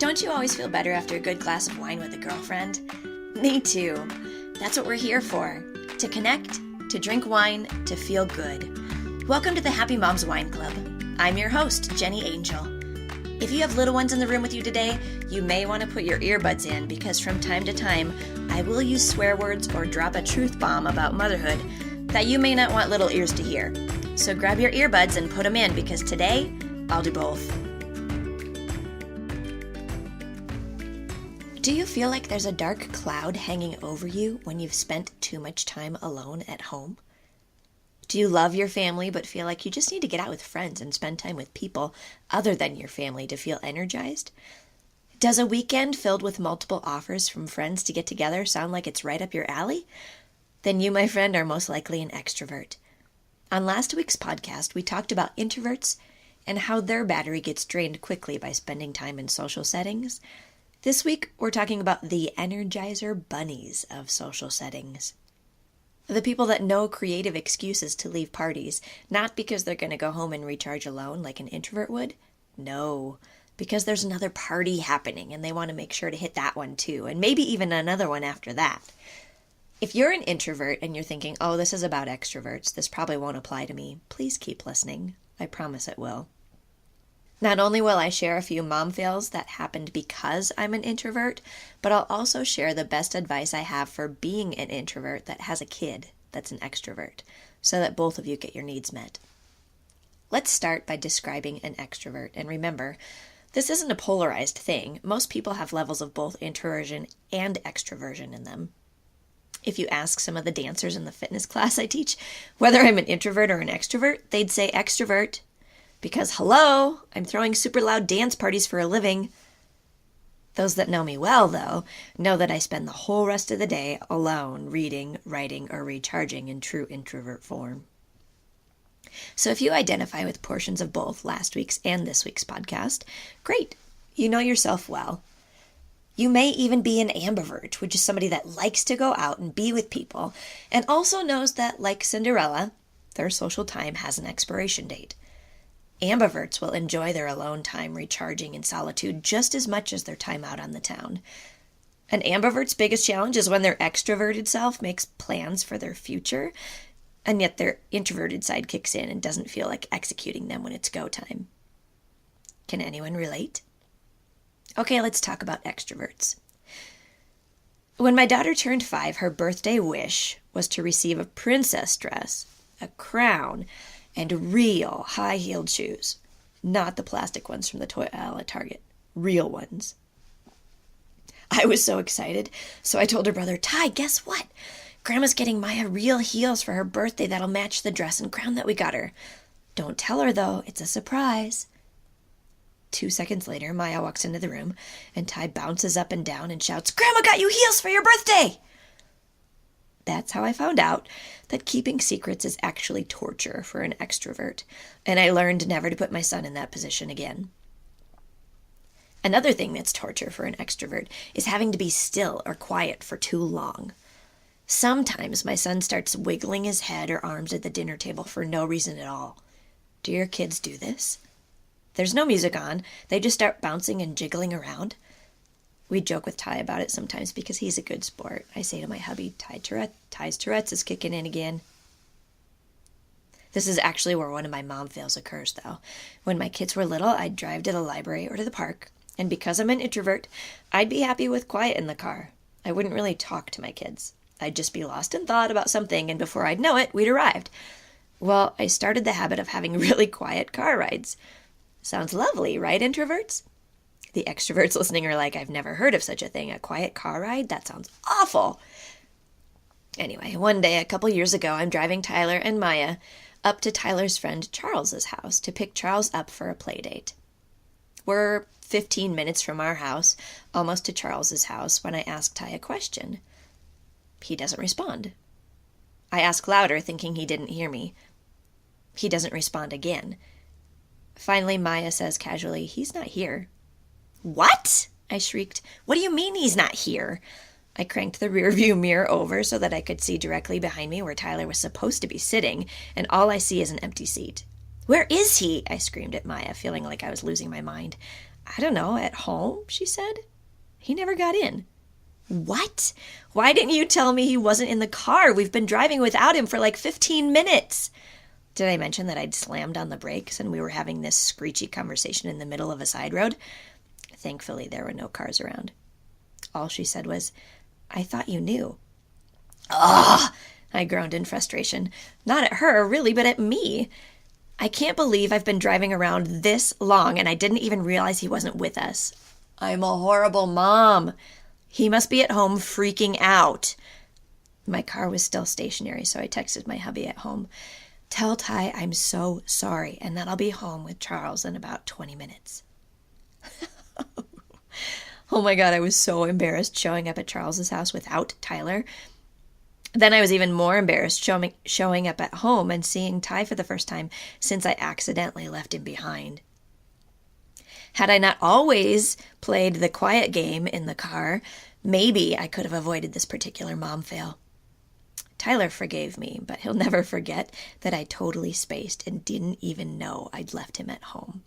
Don't you always feel better after a good glass of wine with a girlfriend? Me too. That's what we're here for. To connect, to drink wine, to feel good. Welcome to the Happy Moms Wine Club. I'm your host, Jenny Angel. If you have little ones in the room with you today, you may want to put your earbuds in because from time to time, I will use swear words or drop a truth bomb about motherhood that you may not want little ears to hear. So grab your earbuds and put them in because today, I'll do both. Do you feel like there's a dark cloud hanging over you when you've spent too much time alone at home? Do you love your family but feel like you just need to get out with friends and spend time with people other than your family to feel energized? Does a weekend filled with multiple offers from friends to get together sound like it's right up your alley? Then you, my friend, are most likely an extrovert. On last week's podcast, we talked about introverts and how their battery gets drained quickly by spending time in social settings. This week, we're talking about the Energizer bunnies of social settings. The people that know creative excuses to leave parties, not because they're going to go home and recharge alone like an introvert would. No, because there's another party happening and they want to make sure to hit that one too, and maybe even another one after that. If you're an introvert and you're thinking, oh, this is about extroverts, this probably won't apply to me, please keep listening. I promise it will. Not only will I share a few mom fails that happened because I'm an introvert, but I'll also share the best advice I have for being an introvert that has a kid that's an extrovert, so that both of you get your needs met. Let's start by describing an extrovert. And remember, this isn't a polarized thing. Most people have levels of both introversion and extroversion in them. If you ask some of the dancers in the fitness class I teach whether I'm an introvert or an extrovert, they'd say extrovert. Because, hello, I'm throwing super loud dance parties for a living. Those that know me well, though, know that I spend the whole rest of the day alone reading, writing, or recharging in true introvert form. So if you identify with portions of both last week's and this week's podcast, great, you know yourself well. You may even be an ambivert, which is somebody that likes to go out and be with people, and also knows that, like Cinderella, their social time has an expiration date. Ambiverts will enjoy their alone time recharging in solitude just as much as their time out on the town. An ambivert's biggest challenge is when their extroverted self makes plans for their future, and yet their introverted side kicks in and doesn't feel like executing them when it's go time. Can anyone relate? Okay, let's talk about extroverts. When my daughter turned 5, her birthday wish was to receive a princess dress, a crown, and real high-heeled shoes. Not the plastic ones from the toy aisle at Target. Real ones. I was so excited, so I told her brother, Ty, guess what? Grandma's getting Maya real heels for her birthday that'll match the dress and crown that we got her. Don't tell her, though. It's a surprise. 2 seconds later, Maya walks into the room, and Ty bounces up and down and shouts, Grandma got you heels for your birthday! That's how I found out that keeping secrets is actually torture for an extrovert, and I learned never to put my son in that position again. Another thing that's torture for an extrovert is having to be still or quiet for too long. Sometimes my son starts wiggling his head or arms at the dinner table for no reason at all. Do your kids do this? There's no music on. They just start bouncing and jiggling around. We joke with Ty about it sometimes because he's a good sport. I say to my hubby, Ty's Tourette's is kicking in again. This is actually where one of my mom fails occurs, though. When my kids were little, I'd drive to the library or to the park, and because I'm an introvert, I'd be happy with quiet in the car. I wouldn't really talk to my kids. I'd just be lost in thought about something, and before I'd know it, we'd arrived. Well, I started the habit of having really quiet car rides. Sounds lovely, right, introverts? The extroverts listening are like, I've never heard of such a thing. A quiet car ride? That sounds awful. Anyway, one day, a couple years ago, I'm driving Tyler and Maya up to Tyler's friend Charles's house to pick Charles up for a play date. We're 15 minutes from our house, almost to Charles's house, when I ask Ty a question. He doesn't respond. I ask louder, thinking he didn't hear me. He doesn't respond again. Finally, Maya says casually, he's not here. What? I shrieked. What do you mean he's not here? I cranked the rearview mirror over so that I could see directly behind me where Tyler was supposed to be sitting, and all I see is an empty seat. "Where is he?" I screamed at Maya, feeling like I was losing my mind. "I don't know, at home," she said. "He never got in." "What? Why didn't you tell me he wasn't in the car? We've been driving without him for like 15 minutes. Did I mention that I'd slammed on the brakes and we were having this screechy conversation in the middle of a side road? Thankfully, there were no cars around. All she said was, "I thought you knew." "Ugh!" I groaned in frustration. Not at her, really, but at me. "I can't believe I've been driving around this long and I didn't even realize he wasn't with us. I'm a horrible mom. He must be at home freaking out." My car was still stationary, so I texted my hubby at home. "Tell Ty I'm so sorry and that I'll be home with Charles in about 20 minutes. Oh my God, I was so embarrassed showing up at Charles's house without Tyler. Then I was even more embarrassed showing up at home and seeing Ty for the first time since I accidentally left him behind. Had I not always played the quiet game in the car, maybe I could have avoided this particular mom fail. Tyler forgave me, but he'll never forget that I totally spaced and didn't even know I'd left him at home.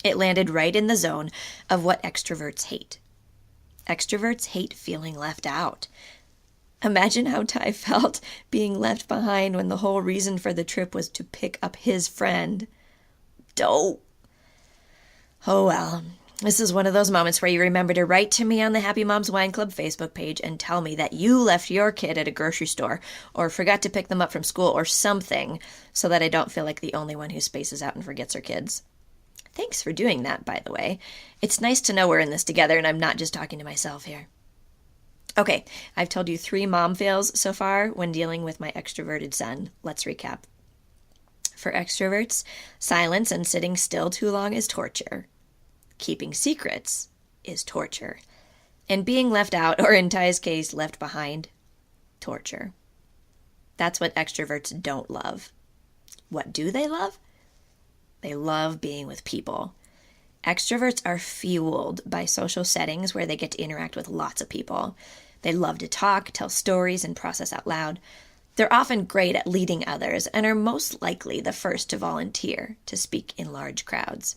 It landed right in the zone of what extroverts hate. Extroverts hate feeling left out. Imagine how Ty felt being left behind when the whole reason for the trip was to pick up his friend. Dope. Oh well, this is one of those moments where you remember to write to me on the Happy Moms Wine Club Facebook page and tell me that you left your kid at a grocery store or forgot to pick them up from school or something so that I don't feel like the only one who spaces out and forgets her kids. Thanks for doing that, by the way. It's nice to know we're in this together and I'm not just talking to myself here. Okay, I've told you 3 mom fails so far when dealing with my extroverted son. Let's recap. For extroverts, silence and sitting still too long is torture. Keeping secrets is torture. And being left out, or in Ty's case, left behind, torture. That's what extroverts don't love. What do they love? They love being with people. Extroverts are fueled by social settings where they get to interact with lots of people. They love to talk, tell stories, and process out loud. They're often great at leading others and are most likely the first to volunteer to speak in large crowds.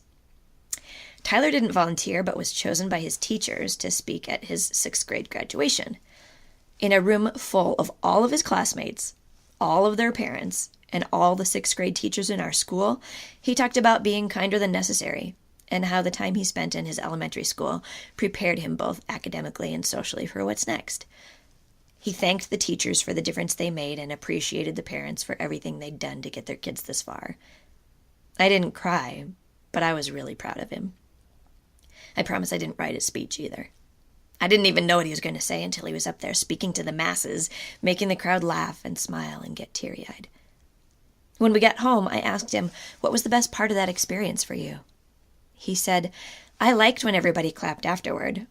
Tyler didn't volunteer but was chosen by his teachers to speak at his 6th grade graduation. In a room full of all of his classmates, all of their parents, and all the 6th grade teachers in our school, he talked about being kinder than necessary and how the time he spent in his elementary school prepared him both academically and socially for what's next. He thanked the teachers for the difference they made and appreciated the parents for everything they'd done to get their kids this far. I didn't cry, but I was really proud of him. I promise I didn't write his speech either. I didn't even know what he was going to say until he was up there speaking to the masses, making the crowd laugh and smile and get teary-eyed. When we got home, I asked him, what was the best part of that experience for you? He said, I liked when everybody clapped afterward.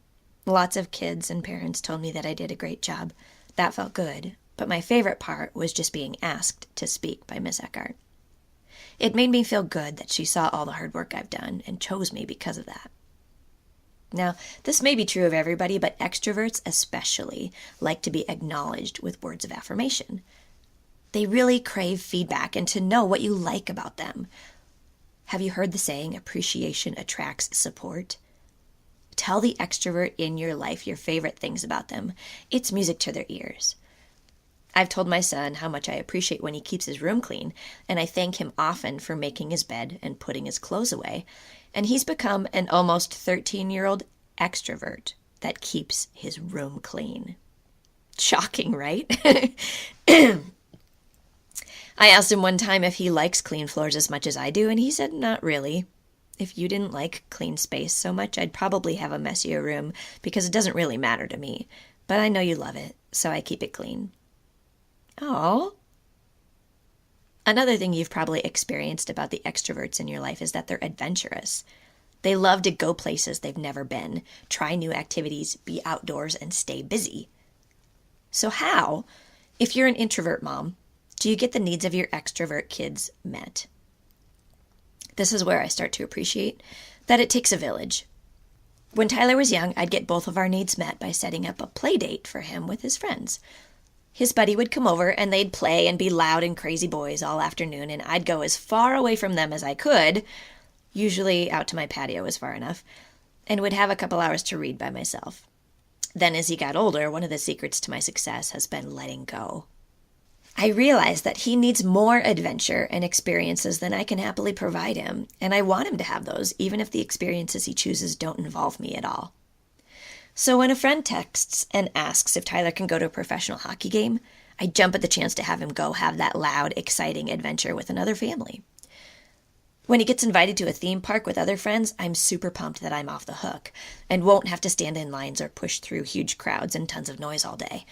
Lots of kids and parents told me that I did a great job. That felt good, but my favorite part was just being asked to speak by Miss Eckhart. It made me feel good that she saw all the hard work I've done and chose me because of that. Now, this may be true of everybody, but extroverts especially like to be acknowledged with words of affirmation. They really crave feedback and to know what you like about them. Have you heard the saying, appreciation attracts support? Tell the extrovert in your life your favorite things about them. It's music to their ears. I've told my son how much I appreciate when he keeps his room clean, and I thank him often for making his bed and putting his clothes away, and he's become an almost 13-year-old extrovert that keeps his room clean. Shocking, right? I asked him one time if he likes clean floors as much as I do, and he said not really. If you didn't like clean space so much, I'd probably have a messier room because it doesn't really matter to me. But I know you love it, so I keep it clean. Oh. Another thing you've probably experienced about the extroverts in your life is that they're adventurous. They love to go places they've never been, try new activities, be outdoors, and stay busy. So how, if you're an introvert mom, do you get the needs of your extrovert kids met? This is where I start to appreciate that it takes a village. When Tyler was young, I'd get both of our needs met by setting up a play date for him with his friends. His buddy would come over and they'd play and be loud and crazy boys all afternoon, and I'd go as far away from them as I could, usually out to my patio was far enough, and would have a couple hours to read by myself. Then as he got older, one of the secrets to my success has been letting go. I realized that he needs more adventure and experiences than I can happily provide him, and I want him to have those, even if the experiences he chooses don't involve me at all. So when a friend texts and asks if Tyler can go to a professional hockey game, I jump at the chance to have him go have that loud, exciting adventure with another family. When he gets invited to a theme park with other friends, I'm super pumped that I'm off the hook and won't have to stand in lines or push through huge crowds and tons of noise all day.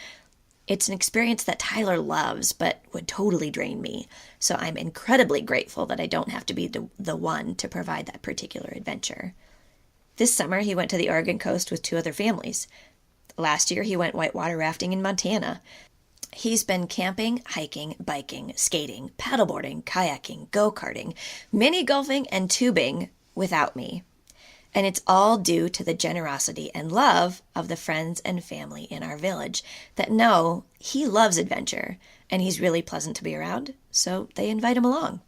It's an experience that Tyler loves, but would totally drain me, so I'm incredibly grateful that I don't have to be the one to provide that particular adventure. This summer, he went to the Oregon coast with 2 other families. Last year, he went whitewater rafting in Montana. He's been camping, hiking, biking, skating, paddleboarding, kayaking, go-karting, mini golfing, and tubing without me. And it's all due to the generosity and love of the friends and family in our village that know he loves adventure and he's really pleasant to be around, so they invite him along.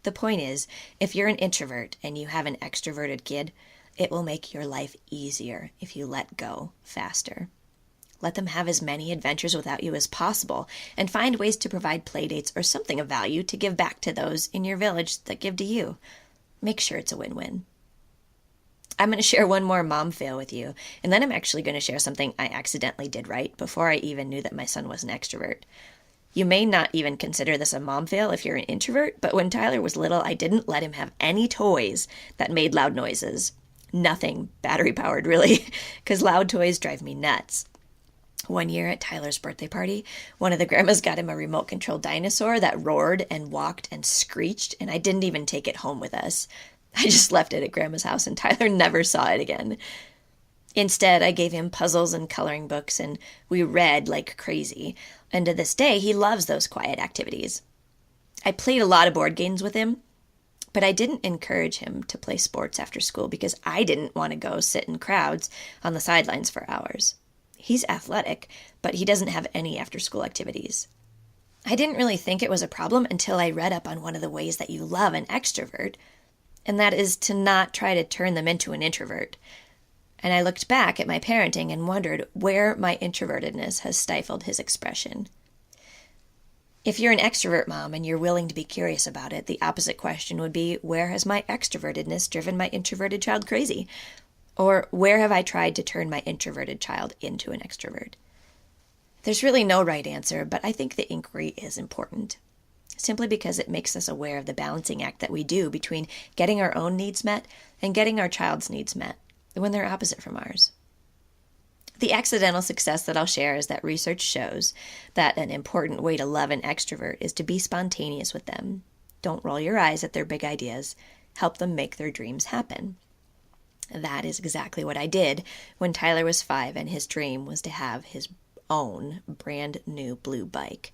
The point is, if you're an introvert and you have an extroverted kid, it will make your life easier if you let go faster. Let them have as many adventures without you as possible, and find ways to provide playdates or something of value to give back to those in your village that give to you. Make sure it's a win-win. I'm going to share one more mom fail with you, and then I'm actually going to share something I accidentally did right before I even knew that my son was an extrovert. You may not even consider this a mom fail if you're an introvert, but when Tyler was little, I didn't let him have any toys that made loud noises. Nothing battery-powered, really, because loud toys drive me nuts. One year at Tyler's birthday party, one of the grandmas got him a remote-controlled dinosaur that roared and walked and screeched, and I didn't even take it home with us. I just left it at Grandma's house, and Tyler never saw it again. Instead, I gave him puzzles and coloring books, and we read like crazy. And to this day, he loves those quiet activities. I played a lot of board games with him, but I didn't encourage him to play sports after school because I didn't want to go sit in crowds on the sidelines for hours. He's athletic, but he doesn't have any after-school activities. I didn't really think it was a problem until I read up on one of the ways that you love an extrovert, and that is to not try to turn them into an introvert. And I looked back at my parenting and wondered where my introvertedness has stifled his expression. If you're an extrovert mom and you're willing to be curious about it, the opposite question would be, where has my extrovertedness driven my introverted child crazy? Or where have I tried to turn my introverted child into an extrovert? There's really no right answer, but I think the inquiry is important, simply because it makes us aware of the balancing act that we do between getting our own needs met and getting our child's needs met when they're opposite from ours. The accidental success that I'll share is that research shows that an important way to love an extrovert is to be spontaneous with them. Don't roll your eyes at their big ideas. Help them make their dreams happen. That is exactly what I did when Tyler was 5 and his dream was to have his own brand new blue bike.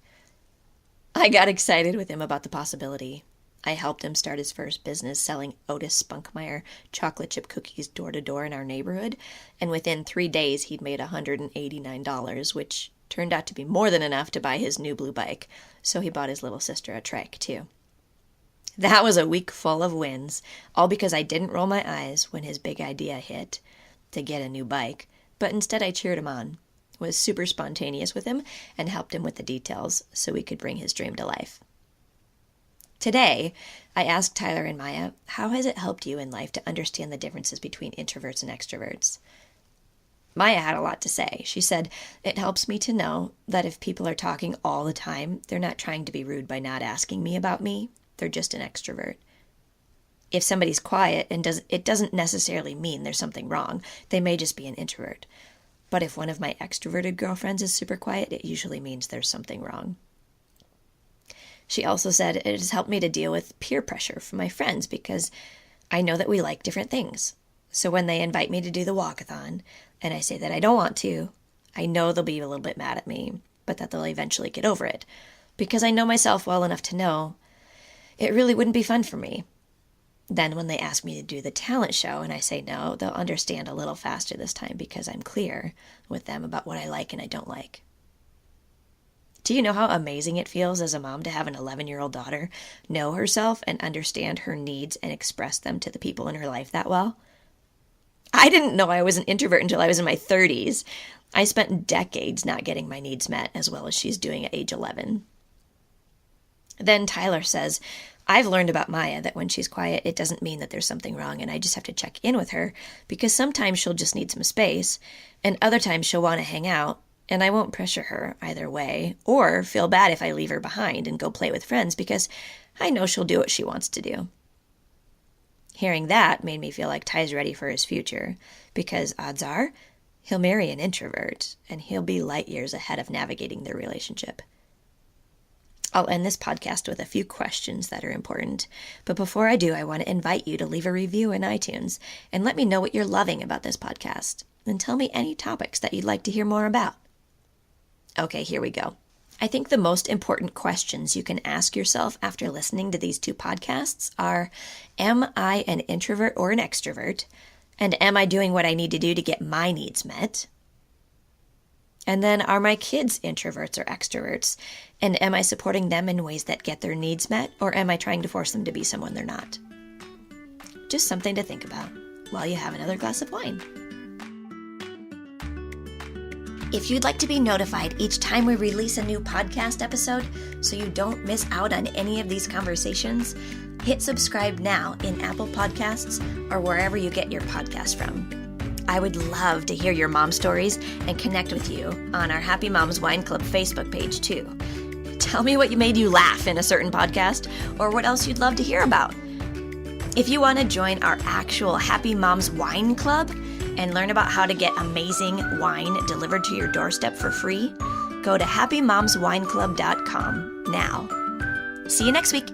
I got excited with him about the possibility. I helped him start his first business selling Otis Spunkmeyer chocolate chip cookies door to door in our neighborhood, and within 3 days he'd made $189, which turned out to be more than enough to buy his new blue bike, so he bought his little sister a trike too. That was a week full of wins, all because I didn't roll my eyes when his big idea hit to get a new bike, but instead I cheered him on, was super spontaneous with him, and helped him with the details so we could bring his dream to life. Today, I asked Tyler and Maya, how has it helped you in life to understand the differences between introverts and extroverts? Maya had a lot to say. She said, it helps me to know that if people are talking all the time, they're not trying to be rude by not asking me about me. They're just an extrovert. If somebody's quiet, it doesn't necessarily mean there's something wrong. They may just be an introvert. But if one of my extroverted girlfriends is super quiet, it usually means there's something wrong. She also said it has helped me to deal with peer pressure from my friends because I know that we like different things. So when they invite me to do the walkathon and I say that I don't want to, I know they'll be a little bit mad at me, but that they'll eventually get over it because I know myself well enough to know it really wouldn't be fun for me. Then when they ask me to do the talent show and I say no, they'll understand a little faster this time because I'm clear with them about what I like and I don't like. Do you know how amazing it feels as a mom to have an 11-year-old daughter know herself and understand her needs and express them to the people in her life that well? I didn't know I was an introvert until I was in my 30s. I spent decades not getting my needs met as well as she's doing at age 11. Then Tyler says, I've learned about Maya that when she's quiet, it doesn't mean that there's something wrong, and I just have to check in with her because sometimes she'll just need some space, and other times she'll want to hang out, and I won't pressure her either way or feel bad if I leave her behind and go play with friends because I know she'll do what she wants to do. Hearing that made me feel like Ty's ready for his future because odds are he'll marry an introvert and he'll be light years ahead of navigating their relationship. I'll end this podcast with a few questions that are important, but before I do, I want to invite you to leave a review in iTunes and let me know what you're loving about this podcast and tell me any topics that you'd like to hear more about. Okay, here we go. I think the most important questions you can ask yourself after listening to these two podcasts are, am I an introvert or an extrovert? And am I doing what I need to do to get my needs met? And then, are my kids introverts or extroverts? And am I supporting them in ways that get their needs met? Or am I trying to force them to be someone they're not? Just something to think about while you have another glass of wine. If you'd like to be notified each time we release a new podcast episode so you don't miss out on any of these conversations, hit subscribe now in Apple Podcasts or wherever you get your podcasts from. I would love to hear your mom stories and connect with you on our Happy Moms Wine Club Facebook page too. Tell me what made you laugh in a certain podcast or what else you'd love to hear about. If you want to join our actual Happy Moms Wine Club and learn about how to get amazing wine delivered to your doorstep for free, go to happymomswineclub.com now. See you next week.